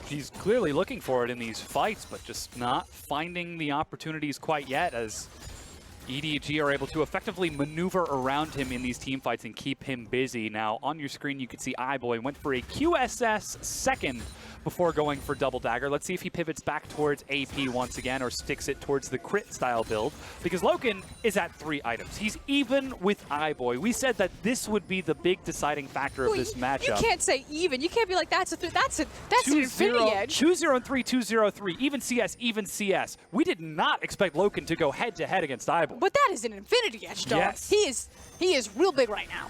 He's clearly looking for it in these fights, but just not finding the opportunities quite yet, as EDG are able to effectively maneuver around him in these team fights and keep him busy. Now, on your screen, you can see iBoy went for a QSS second before going for double dagger. Let's see if he pivots back towards AP once again or sticks it towards the crit style build, because Loken is at 3 items. He's even with iBoy. We said that this would be the big deciding factor of this matchup. You can't say even. You can't be like, that's an Infinity Edge. 2-0 and 3, 2-0, 3. Even CS, even CS. We did not expect Loken to go head-to-head against iBoy. But that is an Infinity Edge, dog. Yes. He is real big right now.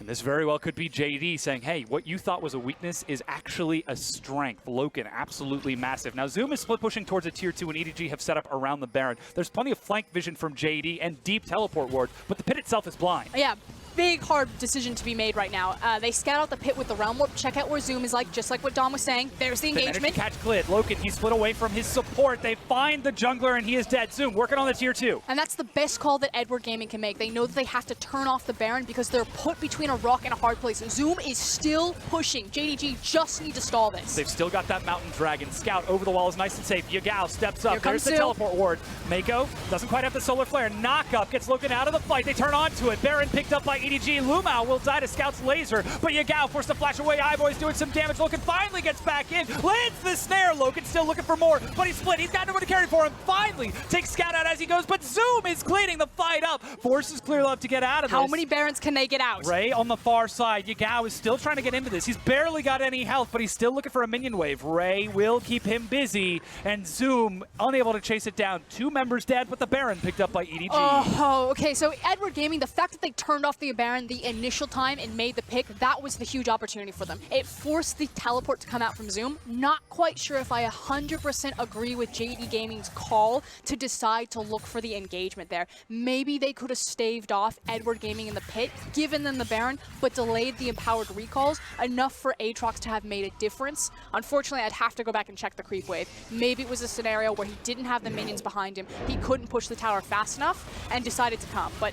And this very well could be JD saying, hey, what you thought was a weakness is actually a strength. Loken, absolutely massive. Now, Zoom is split pushing towards a tier 2, and EDG have set up around the Baron. There's plenty of flank vision from JD and deep teleport ward, but the pit itself is blind. Yeah. Big, hard decision to be made right now. They scout out the pit with the Realm Warp, check out where Zoom is like, just like what Dom was saying. There's the engagement. Catch Glid. Loken, he's split away from his support. They find the jungler, and he is dead. Zoom working on the tier 2. And that's the best call that Edward Gaming can make. They know that they have to turn off the Baron because they're put between a rock and a hard place. Zoom is still pushing. JDG just need to stall this. They've still got that Mountain Dragon. Scout over the wall is nice and safe. Yagao steps up. There's the Zoom. teleport ward. Mako doesn't quite have the solar flare. Knock up gets Loken out of the fight. They turn onto it. Baron picked up by EDG. Lumao will die to Scout's laser, but Yagao forced to flash away. iBoy's doing some damage. Loken finally gets back in, lands the snare. Loken still looking for more, but he's split. He's got nowhere to carry for him. Finally takes Scout out as he goes, but Zoom is cleaning the fight up. Forces Clear Love to get out of this. How many Barons can they get out? Ray on the far side. Yagao is still trying to get into this. He's barely got any health, but he's still looking for a minion wave. Ray will keep him busy, and Zoom unable to chase it down. 2 members dead, but the Baron picked up by EDG. Oh, okay. So Edward Gaming, the fact that they turned off the Baron the initial time and made the pick, that was the huge opportunity for them. It forced the teleport to come out from Zoom. Not quite sure if I 100% agree with JD Gaming's call to decide to look for the engagement there. Maybe they could have staved off Edward Gaming in the pit, given them the Baron, but delayed the empowered recalls enough for Aatrox to have made a difference. Unfortunately, I'd have to go back and check the creep wave. Maybe it was a scenario where he didn't have the minions behind him, he couldn't push the tower fast enough, and decided to come. But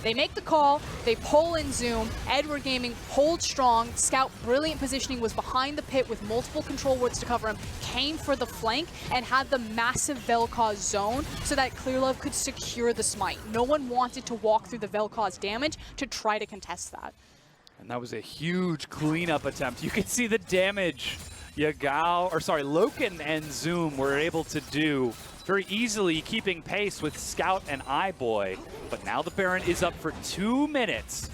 they make the call, they pull in Zoom, Edward Gaming holds strong, Scout, brilliant positioning, was behind the pit with multiple control wards to cover him, came for the flank, and had the massive Vel'Koz zone so that Clearlove could secure the smite. No one wanted to walk through the Vel'Koz damage to try to contest that. And that was a huge cleanup attempt. You can see the damage Loken and Zoom were able to do, very easily keeping pace with Scout and iBoy. But now the Baron is up for 2 minutes.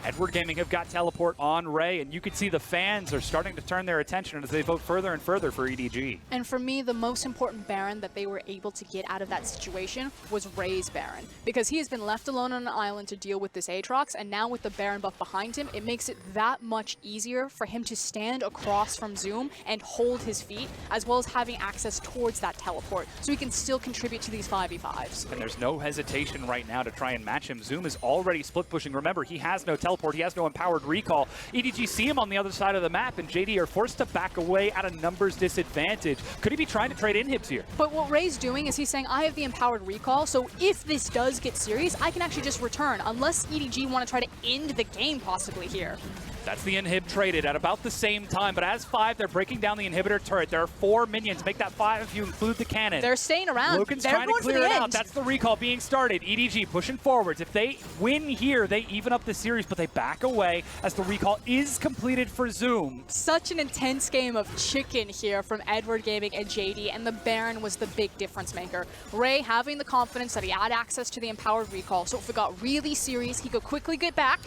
Edward Gaming have got teleport on Ray, and you can see the fans are starting to turn their attention as they vote further and further for EDG. And for me, the most important Baron that they were able to get out of that situation was Ray's Baron, because he has been left alone on an island to deal with this Aatrox, and now with the Baron buff behind him, it makes it that much easier for him to stand across from Zoom and hold his feet, as well as having access towards that teleport, so he can still contribute to these 5v5s. And there's no hesitation right now to try and match him. Zoom is already split pushing. Remember, he has no teleport. teleport. He has no empowered recall. EDG see him on the other side of the map, and JD are forced to back away at a numbers disadvantage. Could he be trying to trade inhibs here? But what Ray's doing is he's saying, I have the empowered recall, so if this does get serious, I can actually just return, unless EDG want to try to end the game possibly here. That's the inhib traded at about the same time, but as 5, they're breaking down the inhibitor turret. There are 4 minions. Make that 5 if you include the cannon. They're staying around. Logan's They're trying to going clear for the it end. out. That's the recall being started. EDG pushing forwards. If they win here, they even up the series, but they back away as the recall is completed for Zoom. Such an intense game of chicken here from Edward Gaming and JD, and the Baron was the big difference maker. Ray having the confidence that he had access to the empowered recall, so if it got really serious, he could quickly get back.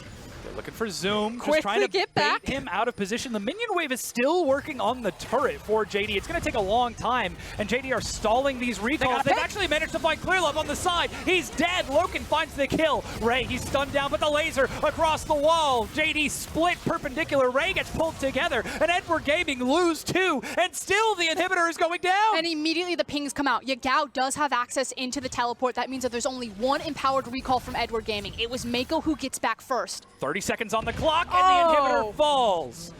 They're looking for Zoom, Quickly just trying to get bait back. him out of position. The minion wave is still working on the turret for JD. It's going to take a long time, and JD are stalling these recalls. They've actually managed to find Clearlove on the side. He's dead. Loken finds the kill. Ray, he's stunned down, but the laser across the wall. JD split perpendicular. Ray gets pulled together, and Edward Gaming lose 2, and still the inhibitor is going down. And immediately the pings come out. Yagao does have access into the teleport. That means that there's only 1 empowered recall from Edward Gaming. It was Mako who gets back first. 30 seconds on the clock, and the inhibitor falls.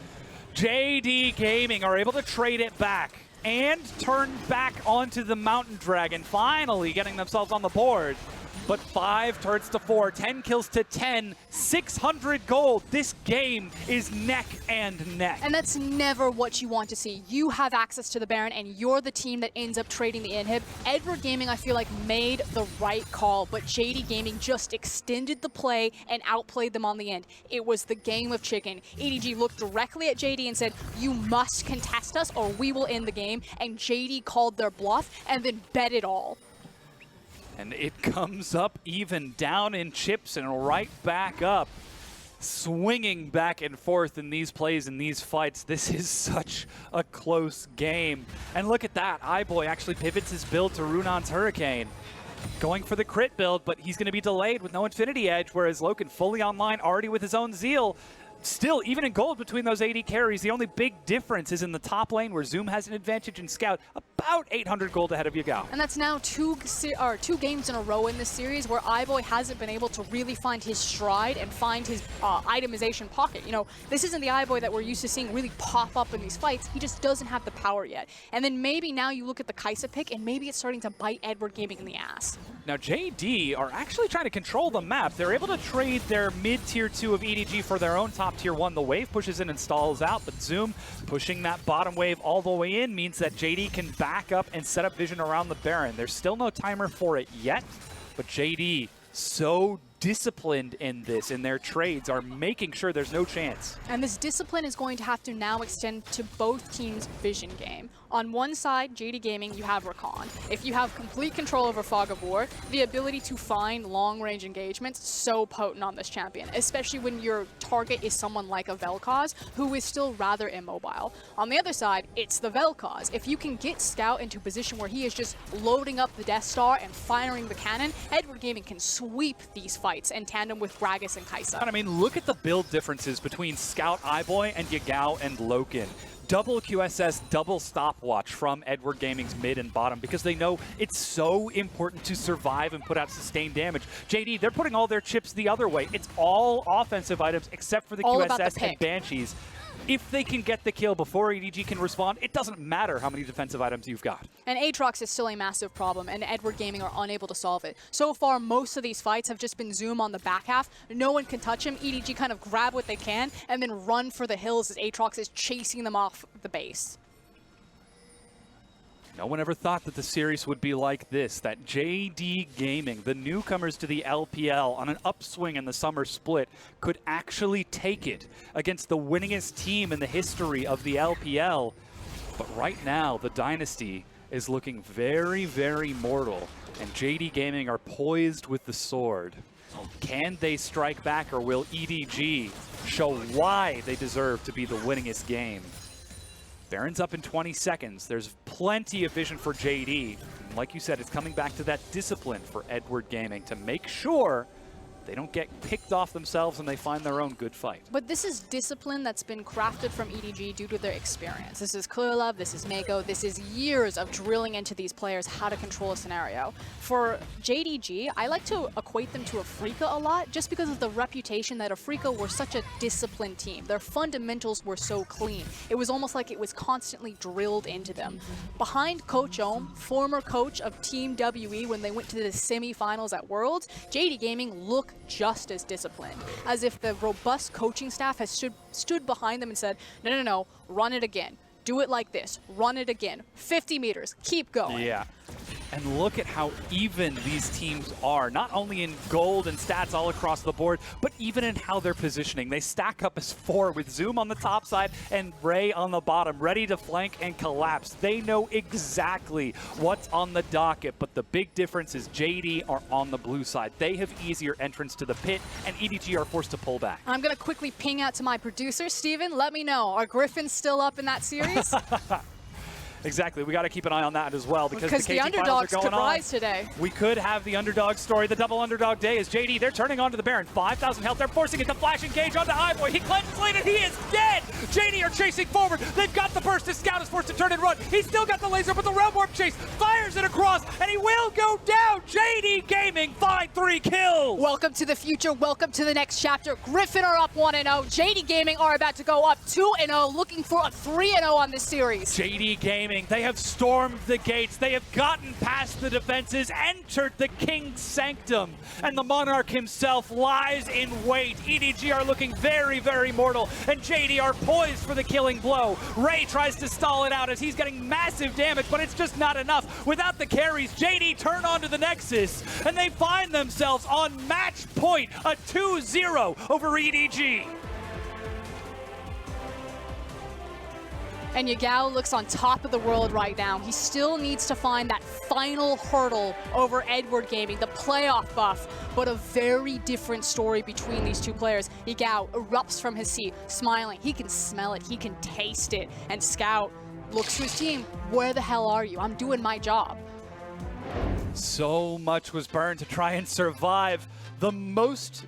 JD Gaming are able to trade it back and turn back onto the Mountain Dragon, finally getting themselves on the board. But 5 turns to 4, 10 kills to 10, 600 gold. This game is neck and neck. And that's never what you want to see. You have access to the Baron, and you're the team that ends up trading the inhib. Edward Gaming, I feel like, made the right call, but JD Gaming just extended the play and outplayed them on the end. It was the game of chicken. EDG looked directly at JD and said, you must contest us or we will end the game. And JD called their bluff and then bet it all. And it comes up even down in chips and right back up. Swinging back and forth in these plays and these fights. This is such a close game. And look at that. iBoy actually pivots his build to Runon's Hurricane. Going for the crit build, but he's going to be delayed with no Infinity Edge, whereas Loken fully online, already with his own Zeal. Still, even in gold between those AD carries, the only big difference is in the top lane where Zoom has an advantage in Scout, about 800 gold ahead of Yagao. And that's now two games in a row in this series where iBoy hasn't been able to really find his stride and find his itemization pocket. You know, this isn't the iBoy that we're used to seeing really pop up in these fights. He just doesn't have the power yet. And then maybe now you look at the Kaisa pick and maybe it's starting to bite Edward Gaming in the ass. Now JD are actually trying to control the map. They're able to trade their mid-tier 2 of EDG for their own top tier 1. The wave pushes in and stalls out, but Zoom pushing that bottom wave all the way in means that JD can back up and set up vision around the Baron. There's still no timer for it yet, but JD so disciplined in this, in their trades, are making sure there's no chance. And this discipline is going to have to now extend to both teams' vision game. On one side, JD Gaming, you have Rakan. If you have complete control over Fog of War, the ability to find long-range engagements, so potent on this champion, especially when your target is someone like a Vel'Koz, who is still rather immobile. On the other side, it's the Vel'Koz. If you can get Scout into a position where he is just loading up the Death Star and firing the cannon, Edward Gaming can sweep these fights in tandem with Gragas and Kaisa. I mean, look at the build differences between Scout, iBoy, and Yagao and Loken. Double QSS, double stopwatch from Edward Gaming's mid and bottom because they know it's so important to survive and put out sustained damage. JD, they're putting all their chips the other way. It's all offensive items except for the all about QSS the and Banshees. If they can get the kill before EDG can respond, it doesn't matter how many defensive items you've got. And Aatrox is still a massive problem, and Edward Gaming are unable to solve it. So far, most of these fights have just been Zoom on the back half. No one can touch him. EDG kind of grab what they can and then run for the hills as Aatrox is chasing them off the base. No one ever thought that the series would be like this, that JD Gaming, the newcomers to the LPL on an upswing in the summer split, could actually take it against the winningest team in the history of the LPL. But right now, the dynasty is looking very, very mortal, and JD Gaming are poised with the sword. Can they strike back, or will EDG show why they deserve to be the winningest game? Baron's up in 20 seconds. There's plenty of vision for JD. And like you said, it's coming back to that discipline for Edward Gaming to make sure They don't get picked off themselves, and they find their own good fight. But this is discipline that's been crafted from EDG due to their experience. This is Clearlove, this is Mako, this is years of drilling into these players how to control a scenario. For JDG, I like to equate them to FLICKR a lot just because of the reputation that FLICKR were such a disciplined team. Their fundamentals were so clean. It was almost like it was constantly drilled into them. Behind Coach Ohm, former coach of Team WE when they went to the semi-finals at Worlds, JD Gaming look just as disciplined, as if the robust coaching staff has stood behind them and said, no, run it again. Do it like this. Run it again. 50 meters. Keep going. Yeah. And look at how even these teams are, not only in gold and stats all across the board, but even in how they're positioning. They stack up as 4 with Zoom on the top side and Ray on the bottom, ready to flank and collapse. They know exactly what's on the docket, but the big difference is JD are on the blue side. They have easier entrance to the pit, and EDG are forced to pull back. I'm going to quickly ping out to my producer, Steven. Let me know, are Griffins still up in that series? Exactly. We got to keep an eye on that as well because the underdogs could rise today. We could have the underdog story. The double underdog day is JD. They're turning onto the Baron. 5,000 health. They're forcing it to flash engage onto iBoy. He cleanses lane and he is dead. JD are chasing forward. They've got the burst. His scout is forced to turn and run. He's still got the laser, but the realm warp chase fires it across, and he will go down. JD Gaming find 3 kills. Welcome to the future. Welcome to the next chapter. Griffin are up 1-0. JD Gaming are about to go up 2-0, looking for a 3-0 on this series. JD Gaming, they have stormed the gates. They have gotten past the defenses, entered the King's Sanctum, and the Monarch himself lies in wait. EDG are looking very, very mortal, and JD are poised for the killing blow. Ray tries to stall it out as he's getting massive damage, but it's just not enough. Without the carries, JD turn onto the Nexus, and they find themselves on match point, a 2-0 over EDG. And Yagao looks on top of the world right now. He still needs to find that final hurdle over Edward Gaming, the playoff buff, but a very different story between these two players. Yagao erupts from his seat, smiling. He can smell it, he can taste it. And Scout looks to his team, where the hell are you? I'm doing my job. So much was burned to try and survive. The most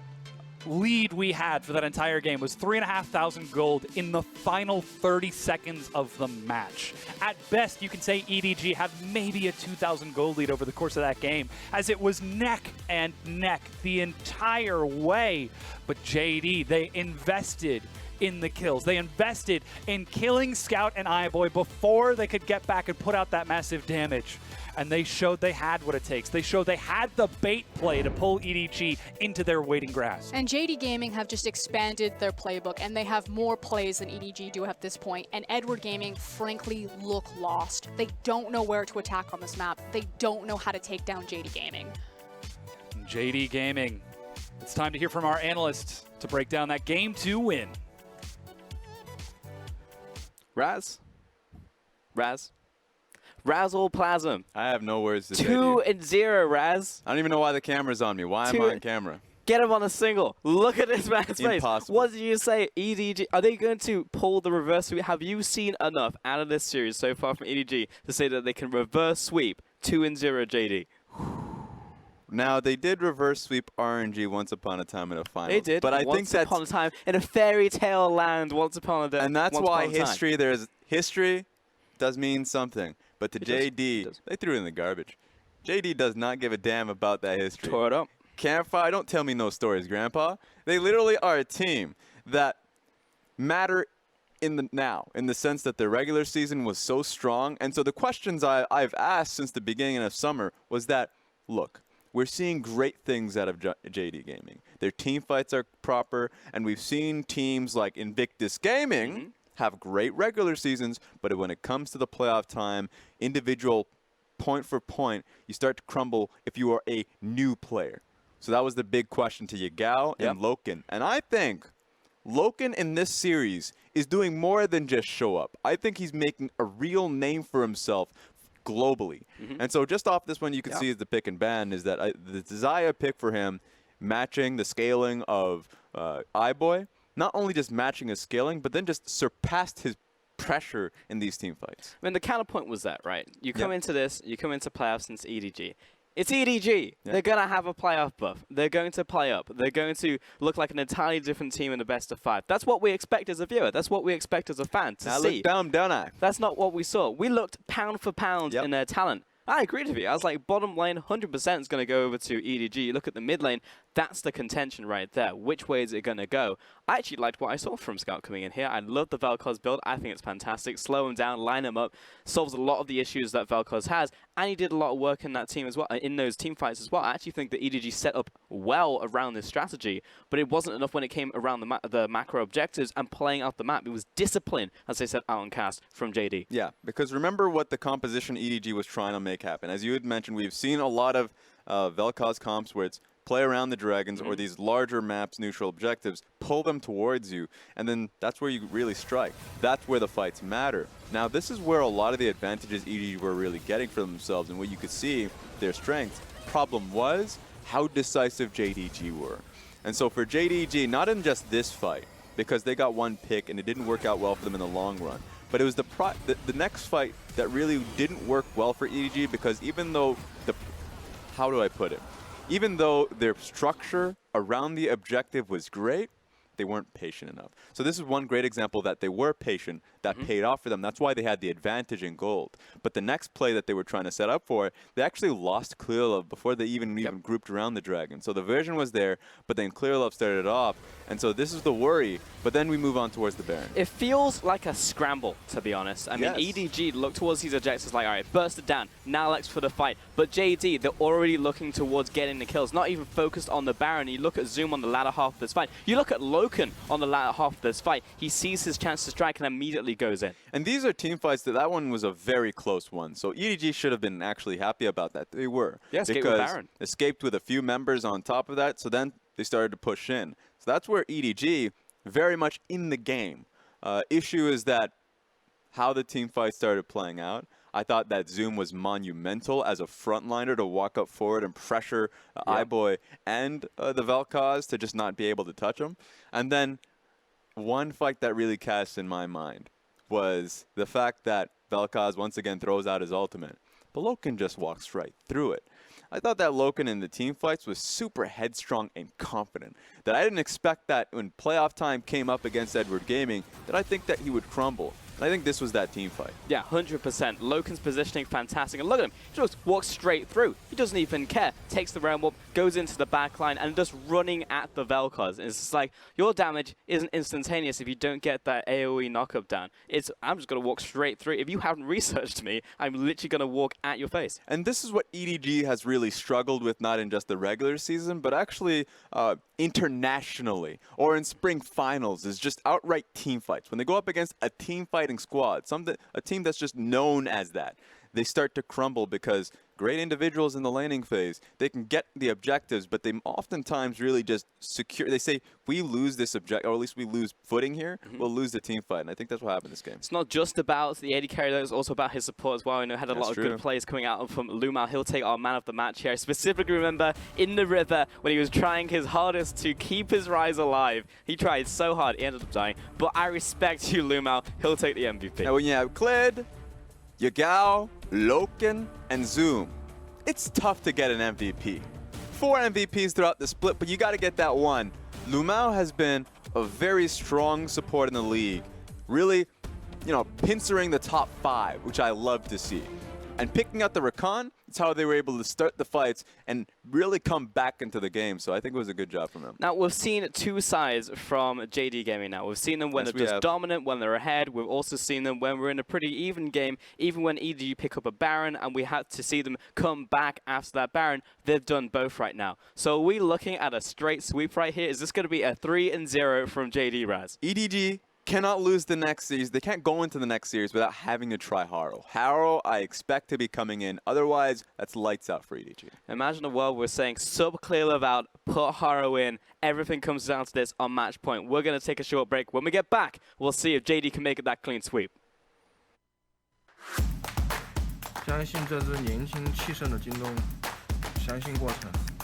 lead we had for that entire game was 3,500 gold in the final 30 seconds of the match. At best, you can say EDG had maybe a 2,000 gold lead over the course of that game, as it was neck and neck the entire way. But JD, they invested in the kills. They invested in killing Scout and iBoy before they could get back and put out that massive damage. And they showed they had what it takes. They showed they had the bait play to pull EDG into their waiting grasp. And JD Gaming have just expanded their playbook, and they have more plays than EDG do at this point. And Edward Gaming, frankly, look lost. They don't know where to attack on this map. They don't know how to take down JD Gaming. JD Gaming, it's time to hear from our analysts to break down that Game 2 win. Raz? Razzle Plasm. I have no words to say. 2-0, Raz. I don't even know why the camera's on me. Why am I on camera? Get him on a single. Look at this man's face. Impossible. What did you say, EDG? Are they going to pull the reverse sweep? Have you seen enough out of this series so far from EDG to say that they can reverse sweep 2-0 JD? Now, they did reverse sweep RNG once upon a time in a final. They did. But I once think that's upon a time in a fairy tale land. Once upon a day. and that's why history does mean something. But to JD, they threw it in the garbage. JD does not give a damn about that history. Tore it up. Campfire, don't tell me no stories, Grandpa. They literally are a team that matter in the now, in the sense that their regular season was so strong. And so the questions I've asked since the beginning of summer was that, look, we're seeing great things out of JD Gaming. Their team fights are proper, and we've seen teams like Invictus Gaming have great regular seasons, but when it comes to the playoff time, individual point for point, you start to crumble if you are a new player. So that was the big question to Yagao and Loken. And I think Loken in this series is doing more than just show up. I think he's making a real name for himself globally. And so just off this one, you can see as the pick and ban is that the Zaya pick for him, matching the scaling of iBoy, not only just matching his scaling, but then just surpassed his pressure in these team fights. I mean, the counterpoint was that, right? You come into this, you come into playoffs since EDG. It's EDG. They're going to have a playoff buff. They're going to play up. They're going to look like an entirely different team in the best of 5. That's what we expect as a viewer. That's what we expect as a fan to see. Look down, don't I? That's not what we saw. We looked pound for pound in their talent. I agreed with you. I was like, bottom lane, 100% is going to go over to EDG. You look at the mid lane, that's the contention right there. Which way is it going to go? I actually liked what I saw from Scout coming in here. I love the Vel'Koz build. I think it's fantastic. Slow him down, line him up, solves a lot of the issues that Vel'Koz has, and he did a lot of work in that team as well, in those team fights as well. I actually think that EDG set up well around this strategy, but it wasn't enough when it came around the macro objectives and playing out the map. It was discipline, as they said out on cast from JD. Yeah, because remember what the composition EDG was trying to make happen. As you had mentioned, we've seen a lot of Vel'Koz comps where it's play around the dragons or these larger maps, neutral objectives, pull them towards you, and then that's where you really strike. That's where the fights matter. Now, this is where a lot of the advantages EDG were really getting for themselves and what you could see their strengths. Problem was how decisive JDG were. And so for JDG, not in just this fight, because they got one pick and it didn't work out well for them in the long run, but it was the next fight that really didn't work well for EDG, because even though how do I put it? Even though their structure around the objective was great, they weren't patient enough. So this is one great example that they were patient, that paid off for them. That's why they had the advantage in gold. But the next play that they were trying to set up for, they actually lost Clearlove before they even grouped around the dragon. So the vision was there, but then Clearlove started off. And so this is the worry, but then we move on towards the Baron. It feels like a scramble, to be honest. I mean, EDG look towards these objectives like, all right, burst it down, now let's for the fight. But JD, they're already looking towards getting the kills, not even focused on the Baron. You look at Zoom on the latter half of this fight. You look at Loken on the latter half of this fight. He sees his chance to strike and immediately goes in. And these are team fights that one was a very close one. So EDG should have been actually happy about that. They were. Yeah, escaped with Baron. Escaped with a few members on top of that. So then they started to push in. So that's where EDG very much in the game. Issue is that how the team fight started playing out. I thought that Zoom was monumental as a frontliner to walk up forward and pressure iBoy and the Vel'Koz to just not be able to touch him. And then one fight that really cast in my mind was the fact that Vel'Koz once again throws out his ultimate, but Loken just walks right through it. I thought that Loken in the team fights was super headstrong and confident, that I didn't expect that when playoff time came up against Edward Gaming, that I think that he would crumble. And I think this was that team fight. Yeah, 100%. Loken's positioning fantastic. And look at him. He just walks straight through. He doesn't even care. Takes the realm up, goes into the backline, and just running at the Vel'Koz. It's just like, your damage isn't instantaneous if you don't get that AoE knockup down. I'm just going to walk straight through. If you haven't researched me, I'm literally going to walk at your face. And this is what EDG has really struggled with, not in just the regular season, but actually internationally or in spring finals, is just outright team fights. When they go up against a team fighting squad, a team that's just known as that, they start to crumble because great individuals in the laning phase, they can get the objectives, but they oftentimes really just secure. They say, we lose this objective, or at least we lose footing here, we'll lose the team fight. And I think that's what happened this game. It's not just about the AD carry, though. It's also about his support as well. I know had a lot of good plays coming out from Lumao. He'll take our man of the match here. I specifically remember in the river when he was trying his hardest to keep his Rise alive. He tried so hard, he ended up dying. But I respect you, Lumao. He'll take the MVP. Now when you have Kled, Yagao, Loken, and Zoom, it's tough to get an MVP. 4 MVPs throughout the split, but you got to get that one. Lumao has been a very strong support in the league. Really, pincering the top 5, which I love to see. And picking out the Rakan, it's how they were able to start the fights and really come back into the game. So I think it was a good job from them. Now, we've seen two sides from JD Gaming now. We've seen them when they're just dominant, when they're ahead. We've also seen them when we're in a pretty even game, even when EDG pick up a Baron, and we had to see them come back after that Baron. They've done both right now. So are we looking at a straight sweep right here? Is this going to be a 3-0 from JD Raz? EDG cannot lose the next series. They can't go into the next series without having to try Haro. Haro, I expect to be coming in. Otherwise, that's lights out for EDG. Imagine a world we're saying sub Clearlove out, put Haro in. Everything comes down to this on match point. We're going to take a short break. When we get back, we'll see if JD can make it that clean sweep. 相信这支年轻气盛的京东，相信过程。